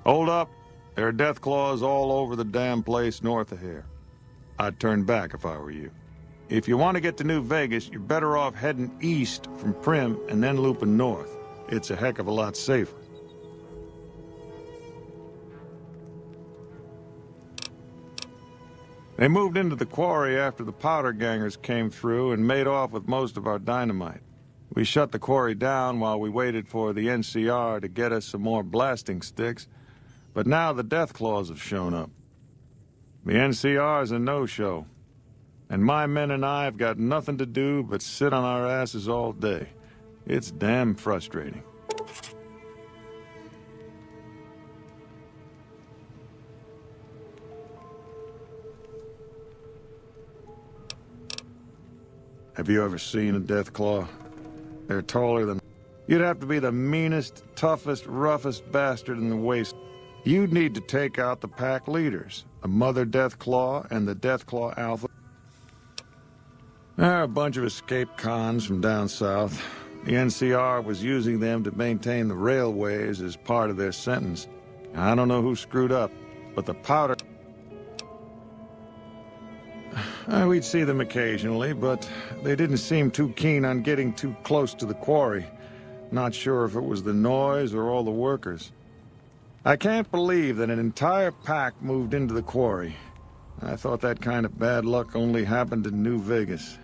Hold up. There are death claws all over the damn place north of here. I'd turn back if I were you. If you want to get to New Vegas, you're better off heading east from Primm and then looping north. It's a heck of a lot safer. They moved into the quarry after the powder gangers came through and made off with most of our dynamite. We shut the quarry down while we waited for the NCR to get us some more blasting sticks, but now the death claws have shown up. The NCR's a no-show, and my men and I have got nothing to do but sit on our asses all day. It's damn frustrating. Have you ever seen a death claw? They're taller than... You'd have to be the meanest, toughest, roughest bastard in the waste. You'd need to take out the pack leaders, the Mother Deathclaw and the Deathclaw Alpha. They're a bunch of escaped cons from down south. The NCR was using them to maintain the railways as part of their sentence. I don't know who screwed up, but the powder... We'd see them occasionally, but they didn't seem too keen on getting too close to the quarry. Not sure if it was the noise or all the workers. I can't believe that an entire pack moved into the quarry. I thought that kind of bad luck only happened in New Vegas.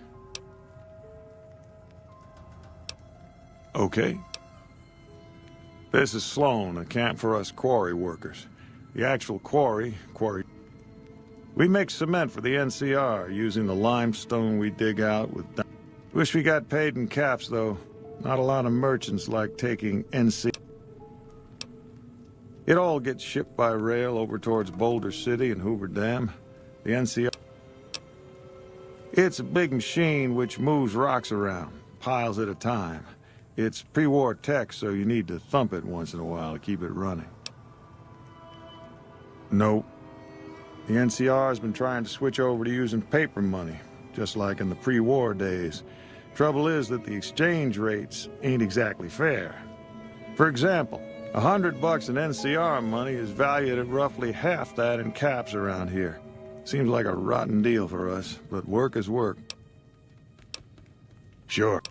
Okay. This is Sloan, a camp for us quarry workers. The actual quarry... We make cement for the NCR, using the limestone we dig out with... Wish we got paid in caps, though. Not a lot of merchants like taking NC... It all gets shipped by rail over towards Boulder City and Hoover Dam. The NCR... It's a big machine which moves rocks around, piles at a time. It's pre-war tech, so you need to thump it once in a while to keep it running. Nope. The NCR has been trying to switch over to using paper money, just like in the pre-war days. Trouble is that the exchange rates ain't exactly fair. For example, $100 in NCR money is valued at roughly half that in caps around here. Seems like a rotten deal for us, but work is work. Sure.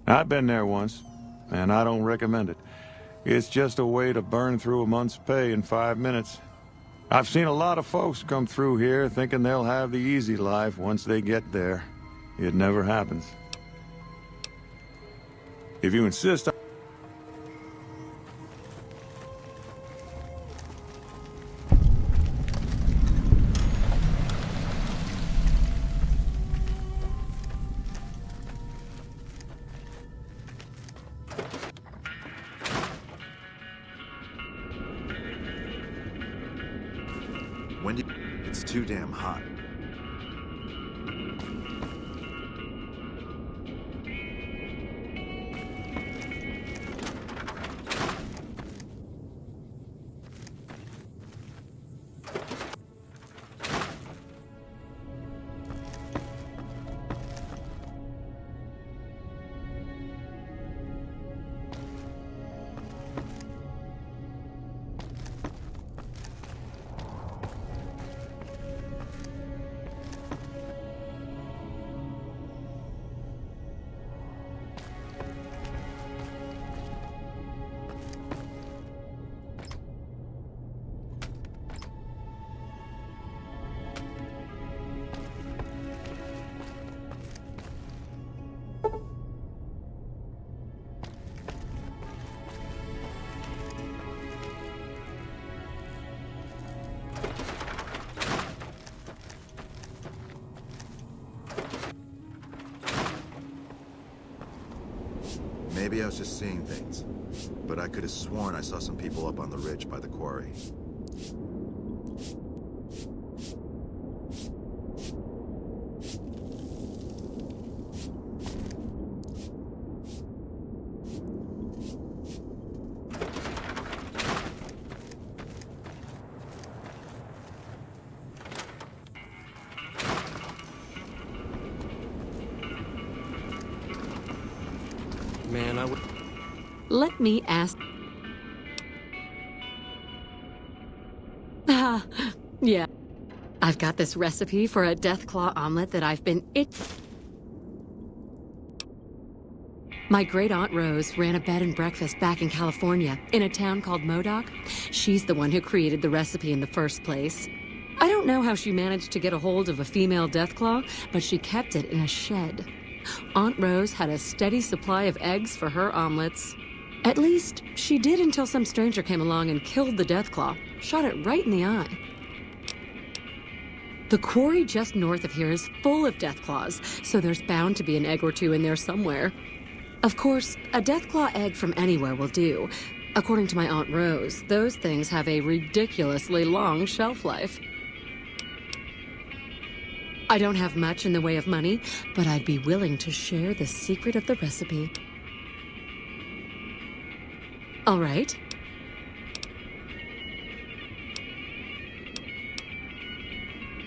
I've been there once, and I don't recommend it. It's just a way to burn through a month's pay in 5 minutes. I've seen a lot of folks come through here thinking they'll have the easy life once they get there. It never happens. If you insist... It's too damn hot. Maybe I was just seeing things, but I could have sworn I saw some people up on the ridge by the quarry. Man, I would... Let me ask... Yeah. I've got this recipe for a Deathclaw omelet that I've been My great-aunt Rose ran a bed and breakfast back in California, in a town called Modoc. She's the one who created the recipe in the first place. I don't know how she managed to get a hold of a female Deathclaw, but she kept it in a shed. Aunt Rose had a steady supply of eggs for her omelets. At least, she did until some stranger came along and killed the Deathclaw, shot it right in the eye. The quarry just north of here is full of Deathclaws, so there's bound to be an egg or two in there somewhere. Of course, a Deathclaw egg from anywhere will do. According to my Aunt Rose, those things have a ridiculously long shelf life. I don't have much in the way of money, but I'd be willing to share the secret of the recipe. All right.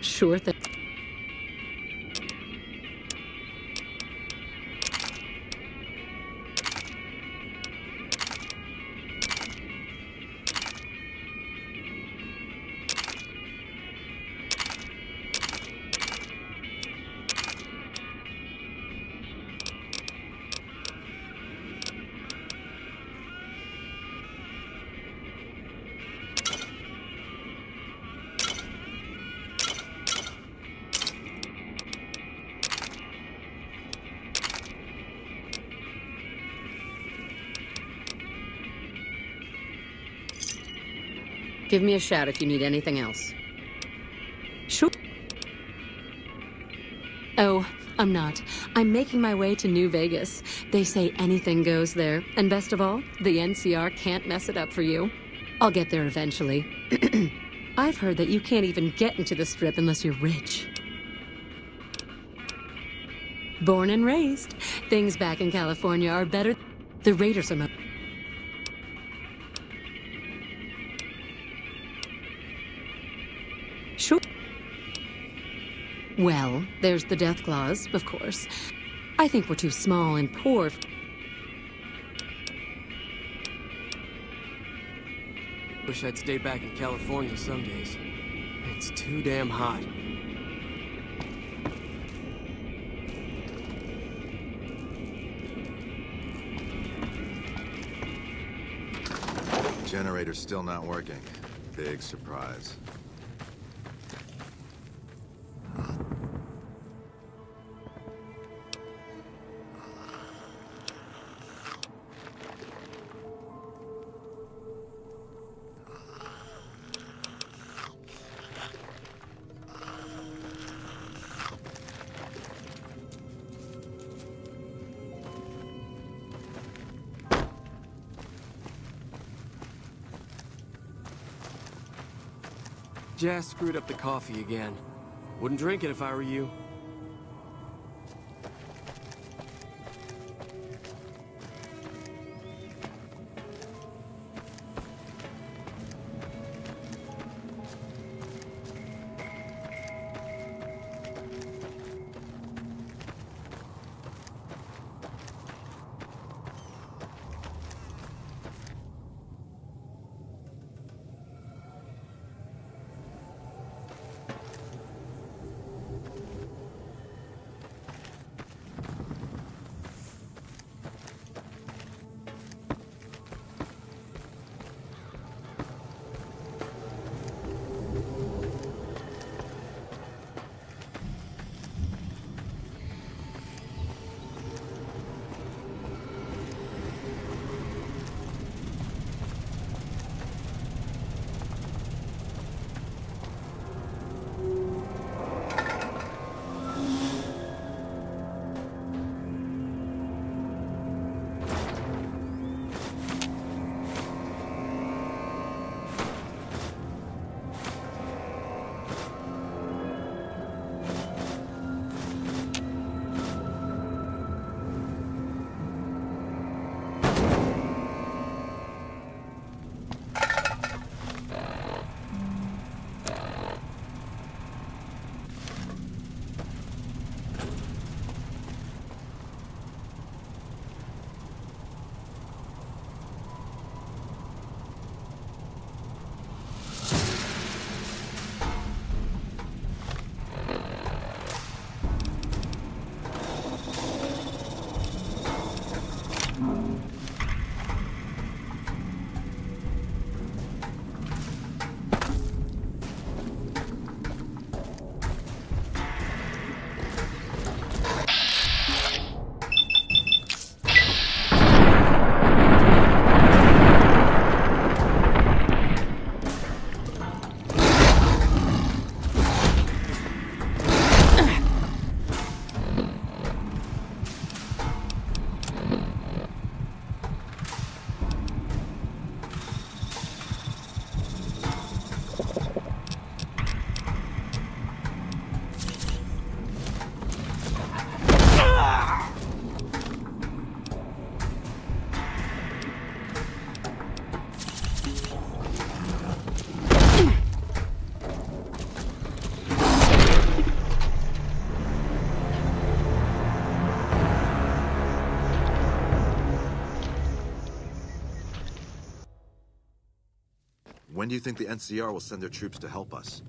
Sure thing. Give me a shout if you need anything else. Sure. Oh, I'm not. I'm making my way to New Vegas. They say anything goes there. And best of all, the NCR can't mess it up for you. I'll get there eventually. I've heard that you can't even get into the Strip unless you're rich. Born and raised. Things back in California are better. The Raiders are Sure. Well, there's the Deathclaws, of course. I think we're too small and poor. Wish I'd stay back in California some days. It's too damn hot. Generator's still not working. Big surprise. Jazz screwed up the coffee again. Wouldn't drink it if I were you. When do you think the NCR will send their troops to help us?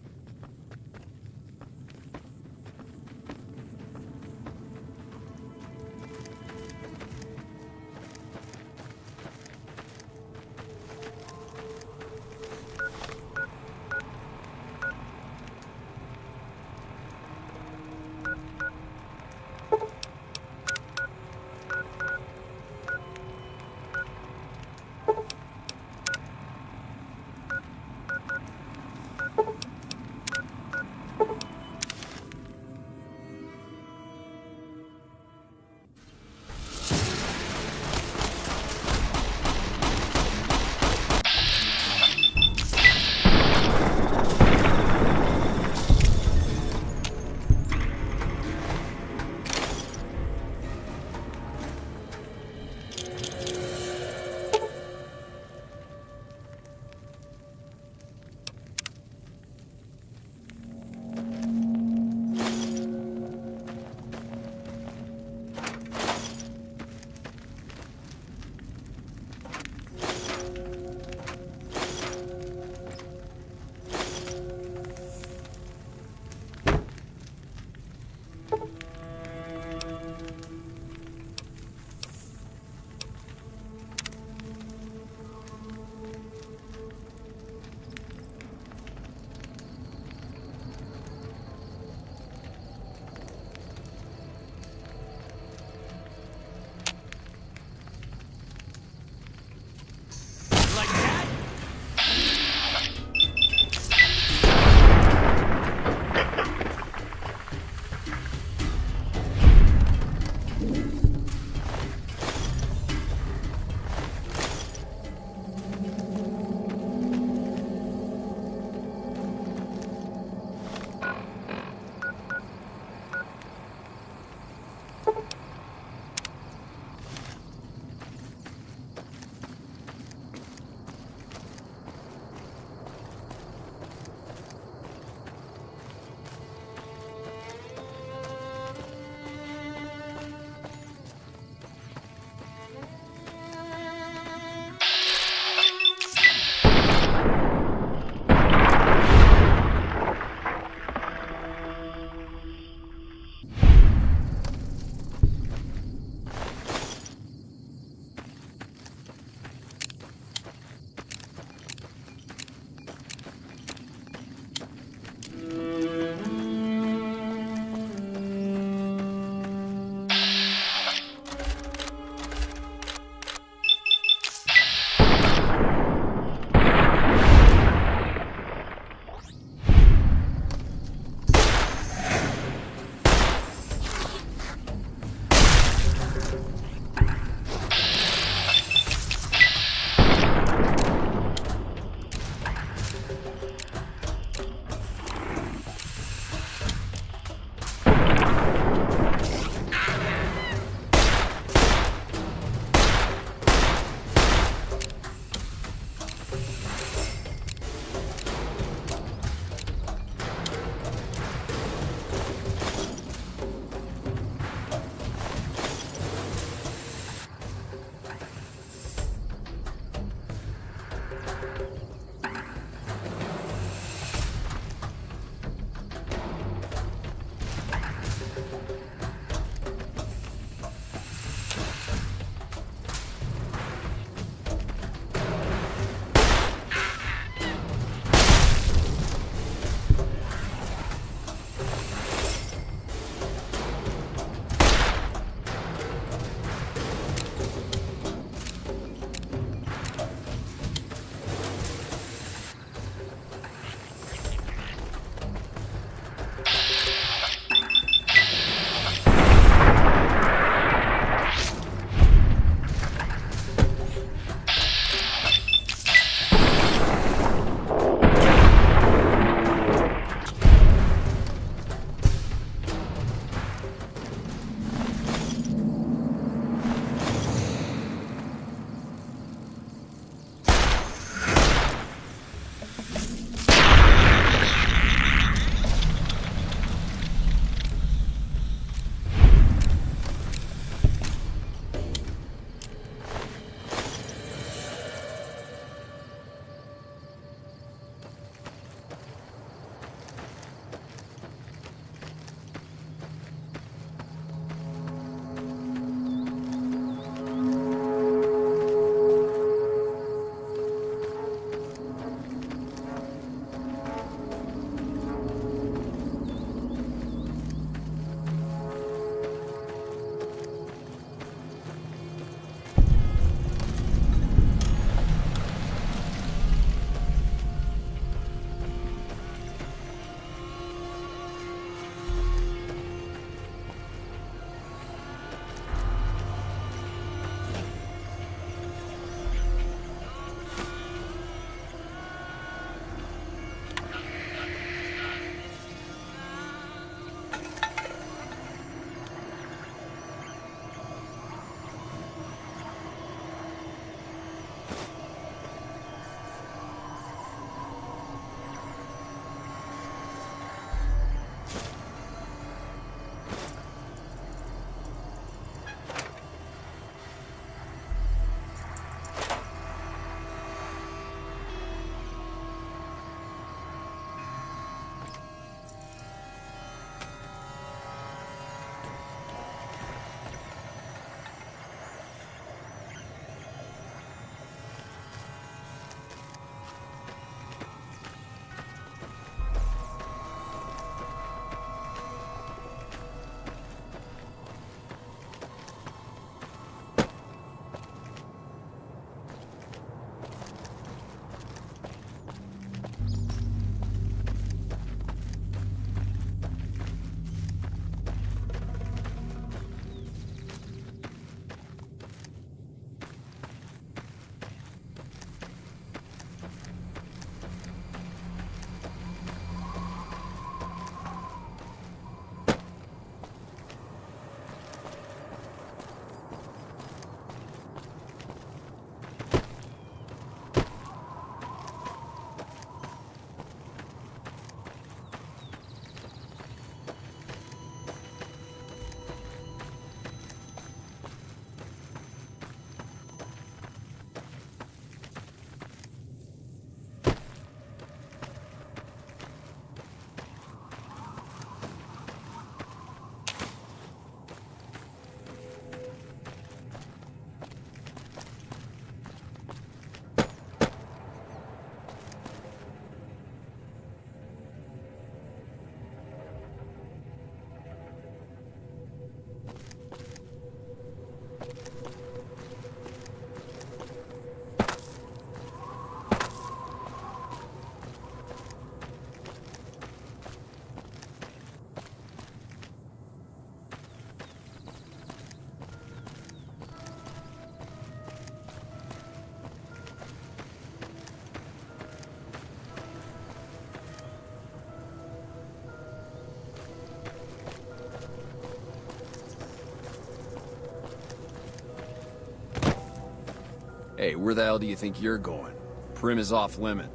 Hey, where the hell do you think you're going? Prim is off limit.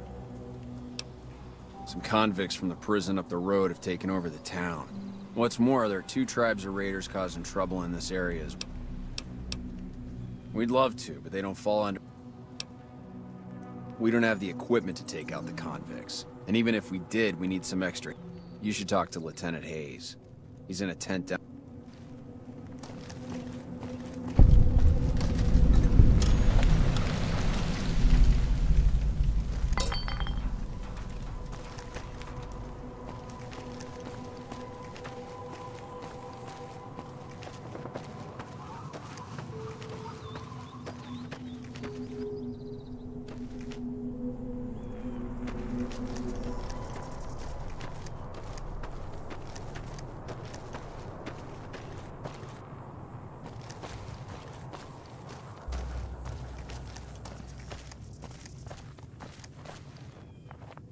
Some convicts from the prison up the road have taken over the town. What's more, there are 2 tribes of raiders causing trouble in this area. We'd love to, but they don't fall under... We don't have the equipment to take out the convicts. And even if we did, we need some extra... You should talk to Lieutenant Hayes. He's in a tent down...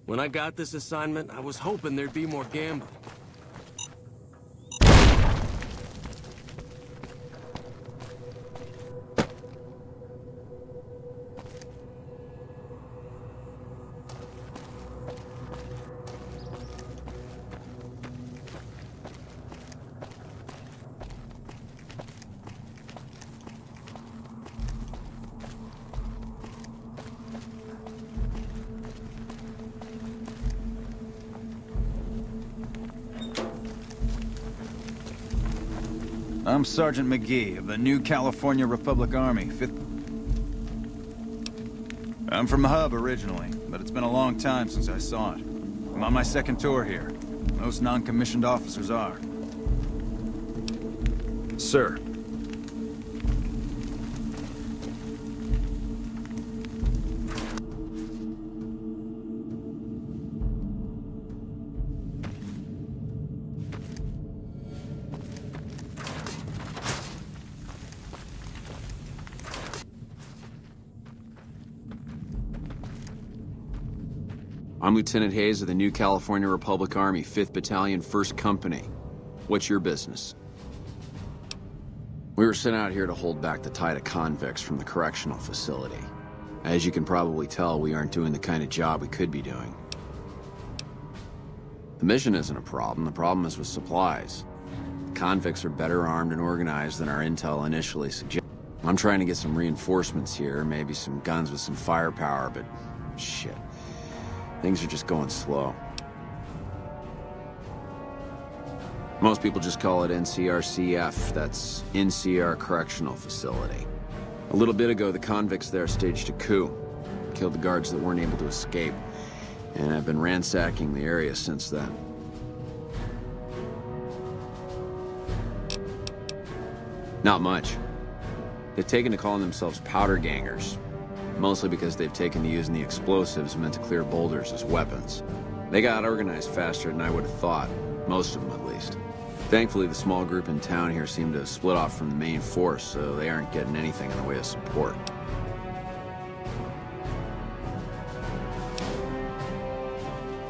When I got this assignment, I was hoping there'd be more gambling. I'm Sergeant McGee of the New California Republic Army, 5th... I'm from Hub originally, but it's been a long time since I saw it. I'm on my 2nd tour here. Most non-commissioned officers are. Sir. I'm Lieutenant Hayes of the New California Republic Army, 5th Battalion, 1st Company. What's your business? We were sent out here to hold back the tide of convicts from the correctional facility. As you can probably tell, we aren't doing the kind of job we could be doing. The mission isn't a problem. The problem is with supplies. The convicts are better armed and organized than our intel initially suggested. I'm trying to get some reinforcements here, maybe some guns with some firepower, but shit. Things are just going slow. Most people just call it NCRCF. That's NCR Correctional Facility. A little bit ago, the convicts there staged a coup. Killed the guards that weren't able to escape. And I've been ransacking the area since then. Not much. They've taken to calling themselves powder gangers. Mostly because they've taken to using the explosives meant to clear boulders as weapons. They got organized faster than I would have thought, most of them at least. Thankfully, the small group in town here seem to have split off from the main force, so they aren't getting anything in the way of support.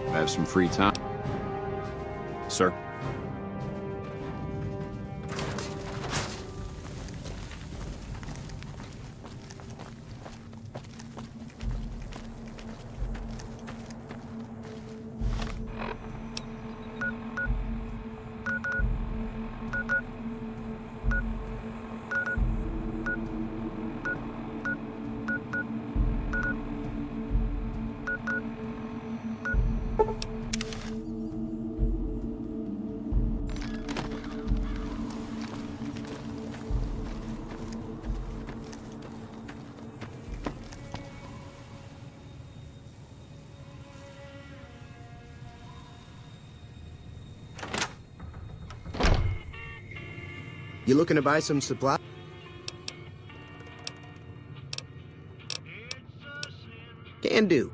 I have some free time. Sir? You looking to buy some supply? Can do.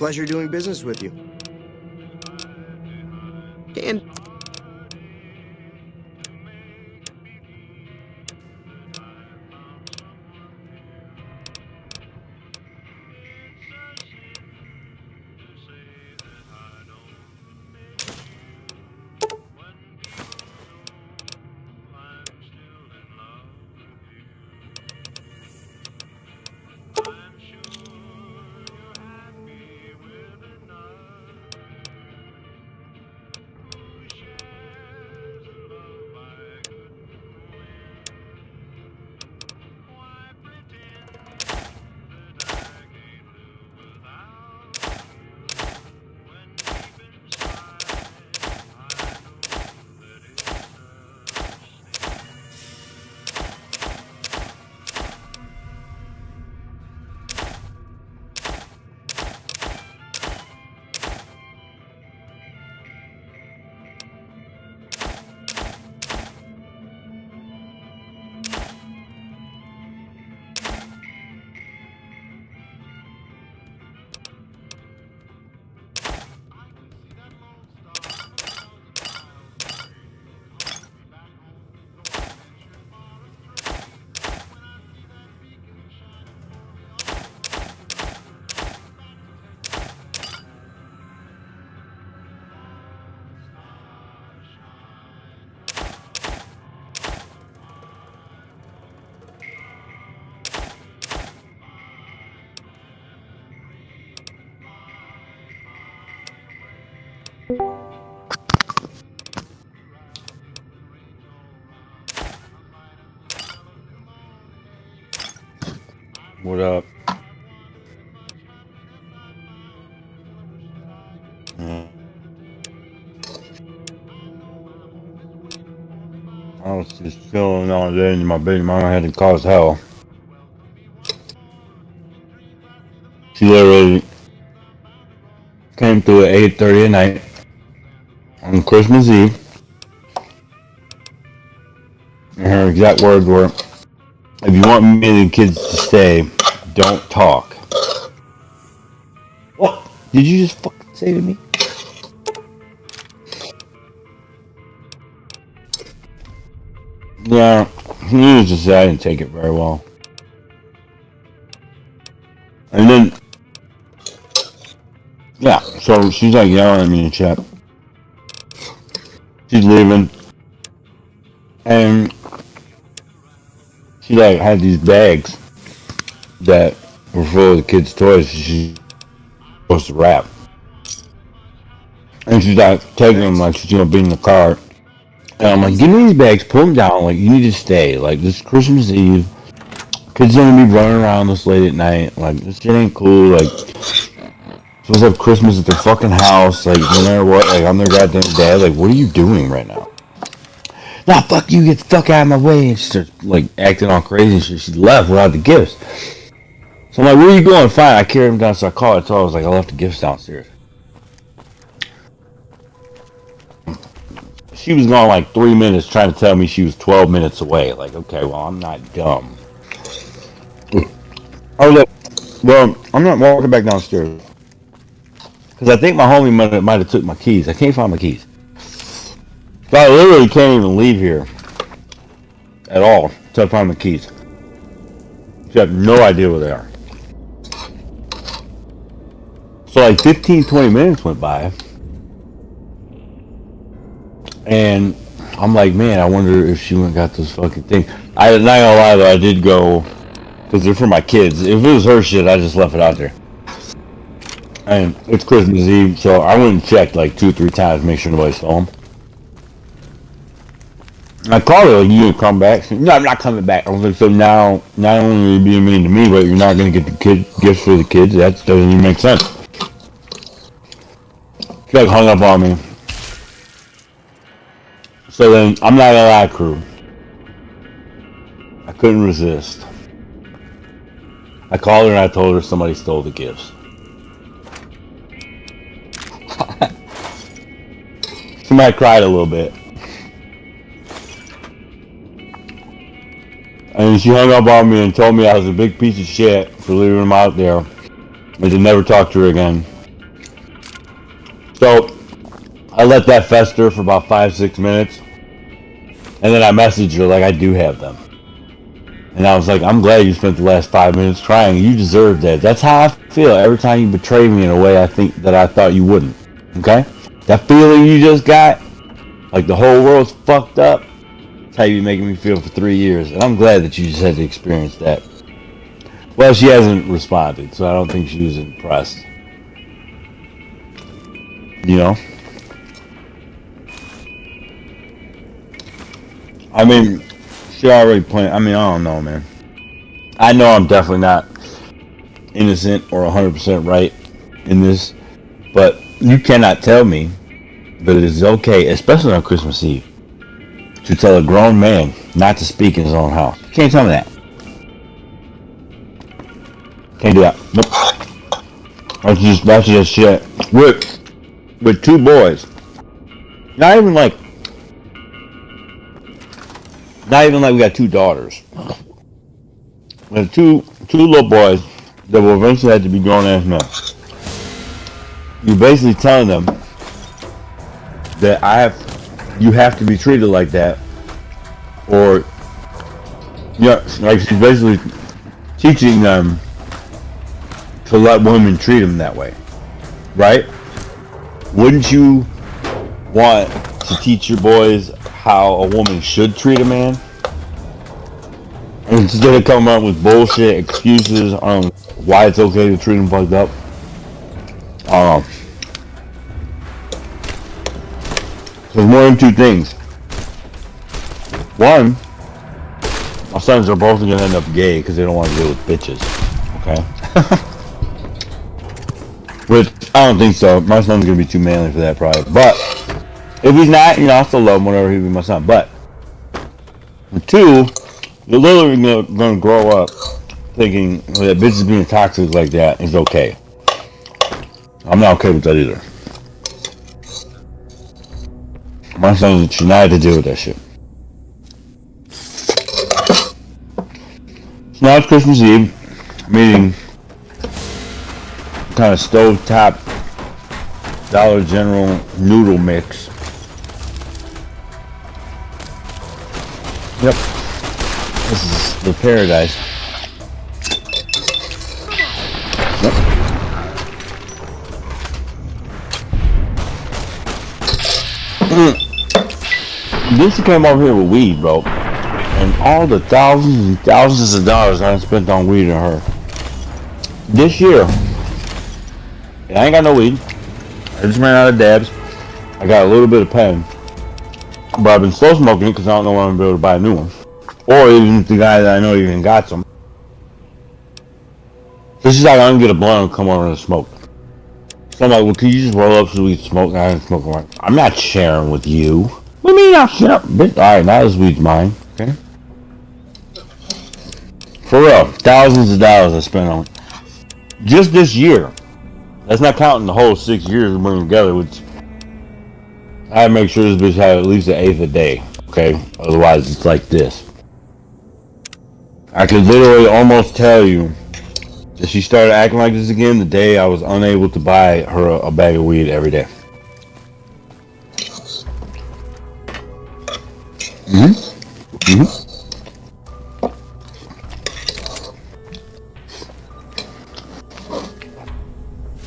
Pleasure doing business with you. Can What up? I was just chilling all day and my baby mama had to cause hell. She literally came through at 8:30 at night on Christmas Eve. And her exact words were, "If you want me and the kids to stay, don't talk." What did you just fucking say to me? Yeah, needless to say, I didn't take it very well. And then, yeah, so she's like yelling at me in the chat. She's leaving. And she like had these bags that were full of the kids' toys she's supposed to wrap. And she's like taking them like she's gonna be in the car. And I'm like, give me these bags, put them down, like you need to stay. Like this Christmas Eve, kids are gonna be running around this late at night. Like this shit ain't cool. Like supposed to have Christmas at their fucking house. Like no matter what, like I'm their goddamn dad. Like what are you doing right now? Nah, fuck you, get the fuck out of my way. And she starts like acting all crazy and shit. She left without the gifts. So I'm like, where are you going? Fine, I carried him down, so I called her. So I was like, I left the gifts downstairs. She was gone like 3 minutes trying to tell me she was 12 minutes away. Like, okay, well, I'm not dumb. I was like, well, I'm not walking back downstairs. Because I think my homie might have took my keys. I can't find my keys. So I literally can't even leave here at all until I find my keys. You have no idea where they are. So like 15-20 minutes went by. And I'm like, man, I wonder if she went and got this fucking thing. Not gonna lie though, I did go, because they're for my kids. If it was her shit, I just left it out there. And it's Christmas Eve, so I went and checked like 2 or 3 times to make sure nobody saw them. I called her like, you gonna come back? She said, no, I'm not coming back. I was like, so now, not only are you being mean to me, but you're not gonna get the gifts for the kids? That doesn't even make sense. She like hung up on me. So then, I'm not gonna lie, crew. I couldn't resist. I called her and I told her somebody stole the gifts. Somebody cried a little bit. And she hung up on me and told me I was a big piece of shit for leaving them out there. And to never talk to her again. So I let that fester for about 5-6 minutes, and then I messaged her like I do have them. And I was like, I'm glad you spent the last 5 minutes crying. You deserve that. That's how I feel every time you betray me in a way I thought you wouldn't. Okay? That feeling you just got, like the whole world's fucked up, that's how you making me feel for 3 years. And I'm glad that you just had to experience that. Well, she hasn't responded, so I don't think she was impressed. You know? I mean, she already planned. I mean, I don't know, man. I know I'm definitely not innocent or 100% right in this, but you cannot tell me that it is okay, especially on Christmas Eve, to tell a grown man not to speak in his own house. You can't tell me that. Can't do that. Nope. That's just shit. With 2 boys. Not even like we got 2 daughters. And two little boys that will eventually have to be grown ass men. You're basically telling them that you have to be treated like that, or like she's basically teaching them to let women treat them that way, right? Wouldn't you want to teach your boys how a woman should treat a man? Instead of coming up with bullshit excuses on why it's okay to treat them fucked up. There's more than 2 things. One, my sons are both gonna end up gay because they don't want to deal with bitches. Okay? Which, I don't think so. My son's gonna be too manly for that probably. But, if he's not, I still love him whenever he'll be my son. But, 2, you're literally gonna grow up thinking that bitches being toxic like that is okay. I'm not okay with that either. My son should not have to deal with that shit. So now it's Christmas Eve. I'm eating kind of stovetop Dollar General noodle mix. Yep. This is the paradise. Yep. This came over here with weed, bro. And all the thousands and thousands of dollars I spent on weed on her. This year, I ain't got no weed. I just ran out of dabs. I got a little bit of pen. But I've been slow smoking it because I don't know when I'm going to be able to buy a new one. Or even if the guy that I know even got some. This is like I'm going to get a blunt and come over and smoke. So I'm like, well, can you just roll up so we can smoke? And I can smoke. I'm like, I'm not sharing with you. What do you mean not sharing? Bitch, alright, now this weed's mine. Okay? For real, thousands of dollars I spent on it. Just this year. That's not counting the whole 6 years of working together, which I had to make sure this bitch had at least an eighth a day. Okay? Otherwise, it's like this. I could literally almost tell you that she started acting like this again the day I was unable to buy her a bag of weed every day.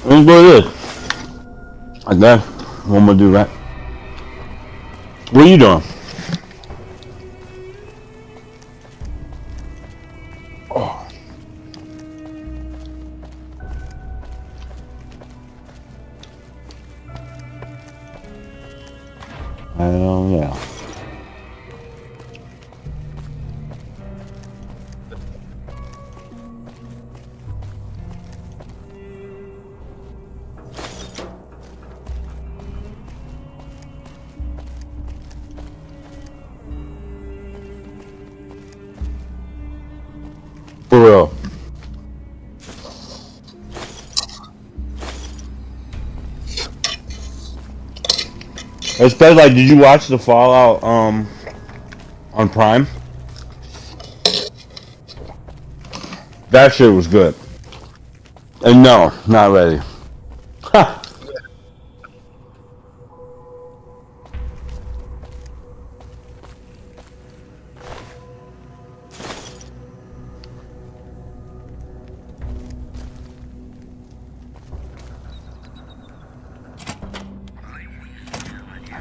Here's what it is. Like that. What I'm gonna do, right? What are you doing? Oh. Hell yeah. For real. Especially, like, did you watch the Fallout on Prime? That shit was good. And no, not ready. Ha!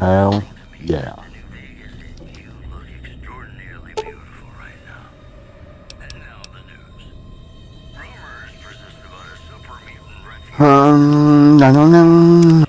Hell yeah. Dun, dun, dun.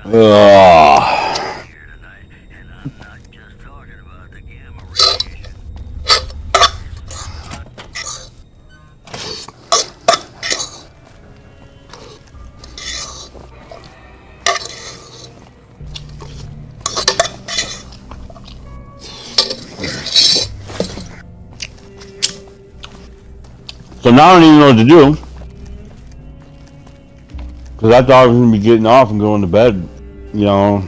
Ugh. So now I don't even know what to do. Because I thought I was going to be getting off and going to bed, you know,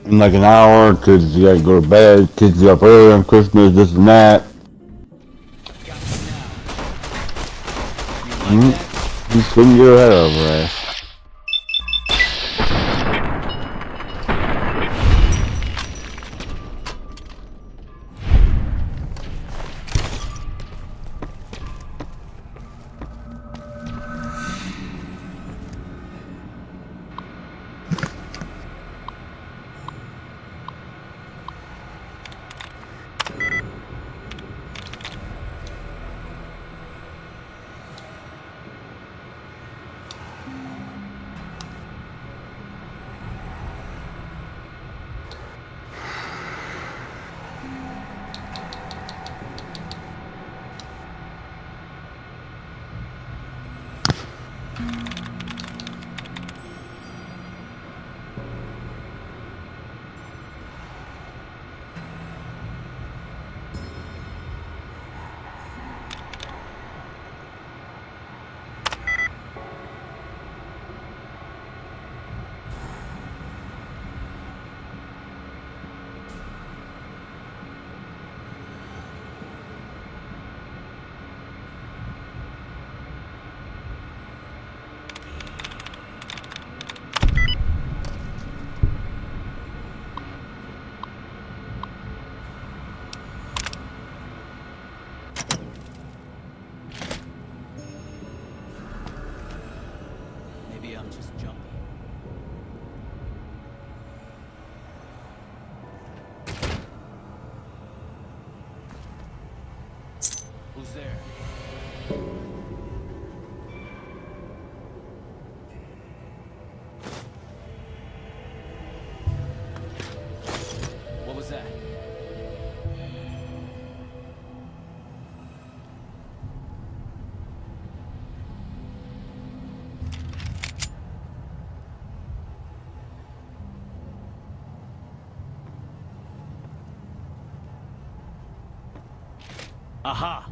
in like an hour, because you got to go to bed, kids get up early on Christmas, this and that. Just couldn't get her head over her ass. Maybe I'm just jumpy. Who's there? What was that? Aha!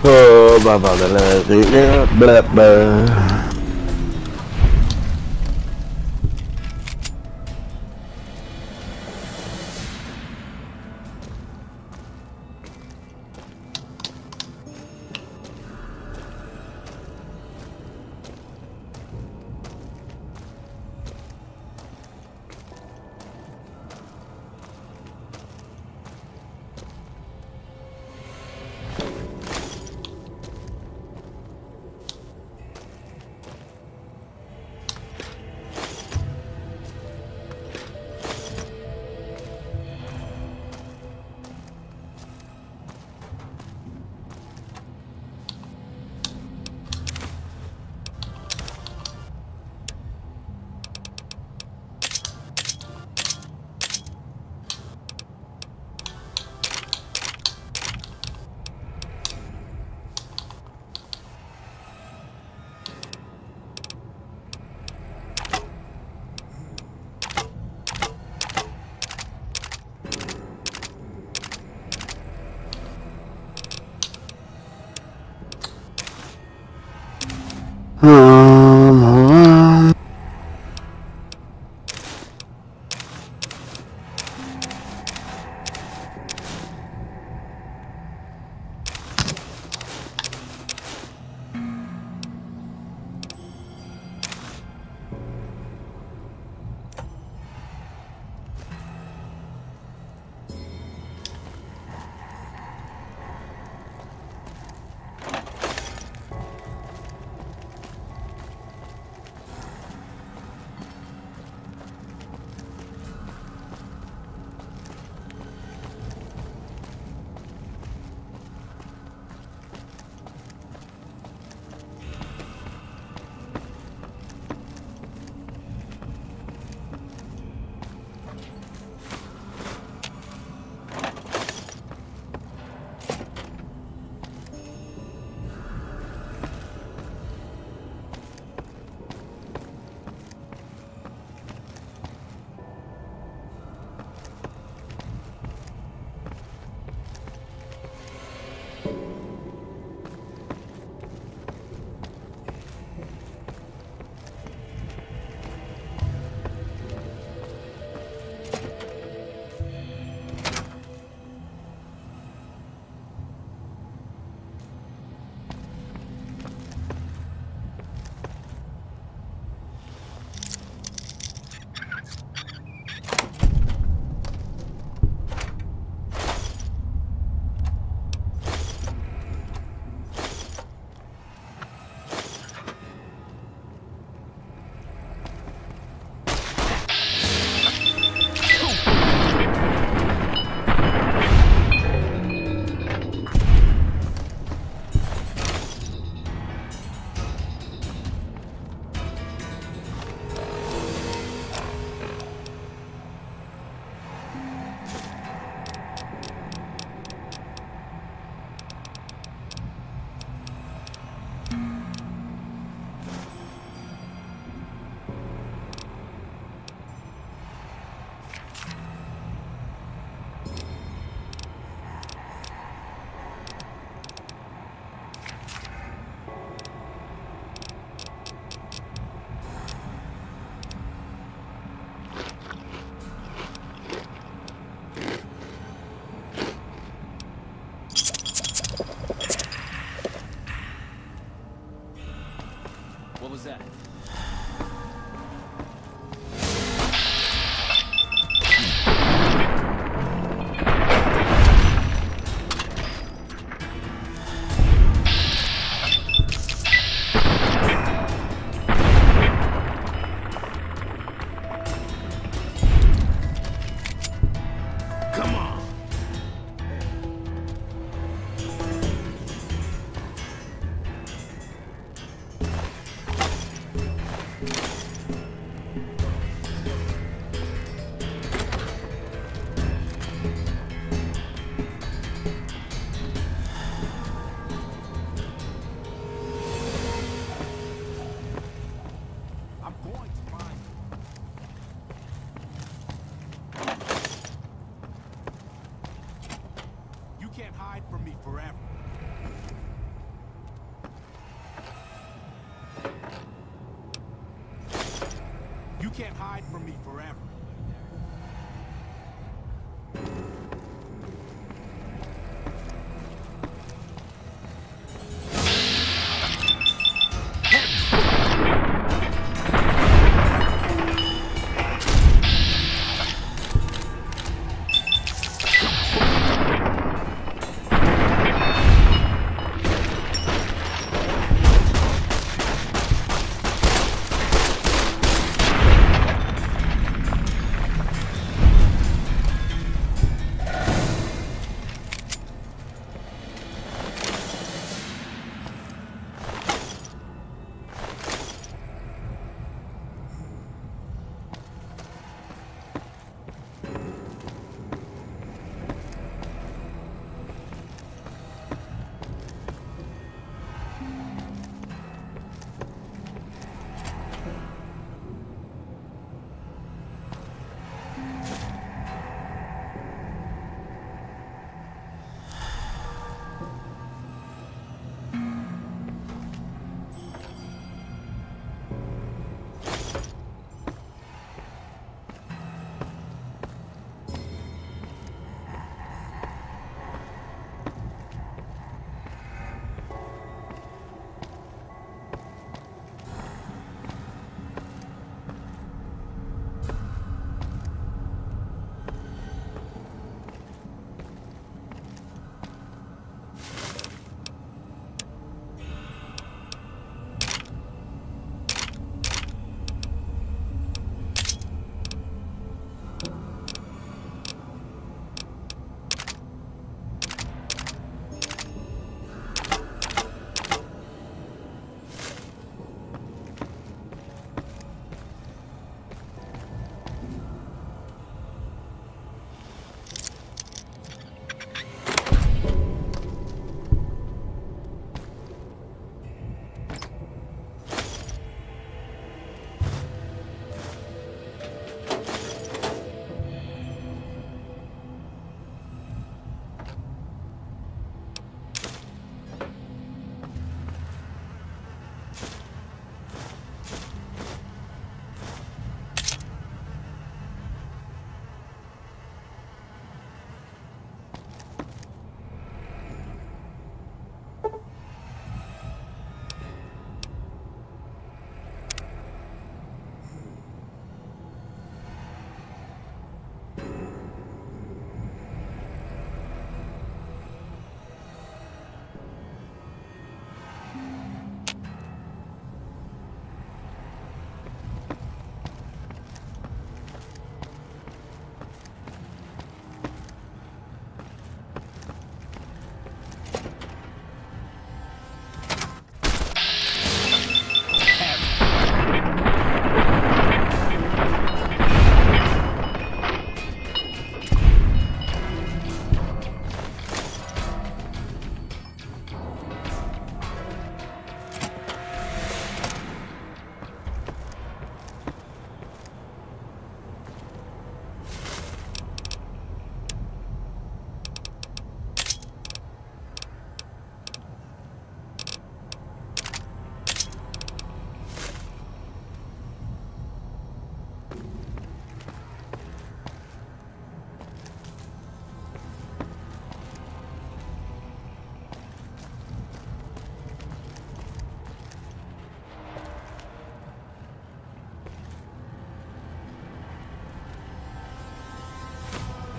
Oh, blah, blah, blah, blah, blah, blah. What was that? You can't hide from me forever. can't hide from me forever.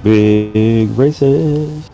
Big races.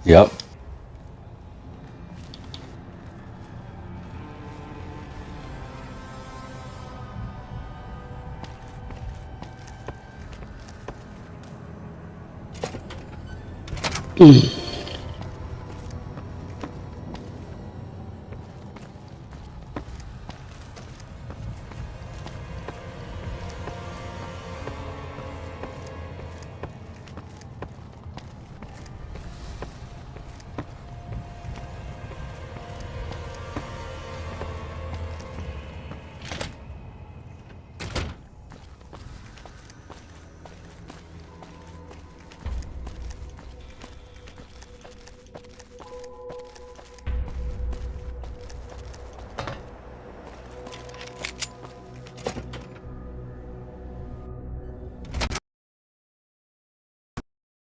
Yep.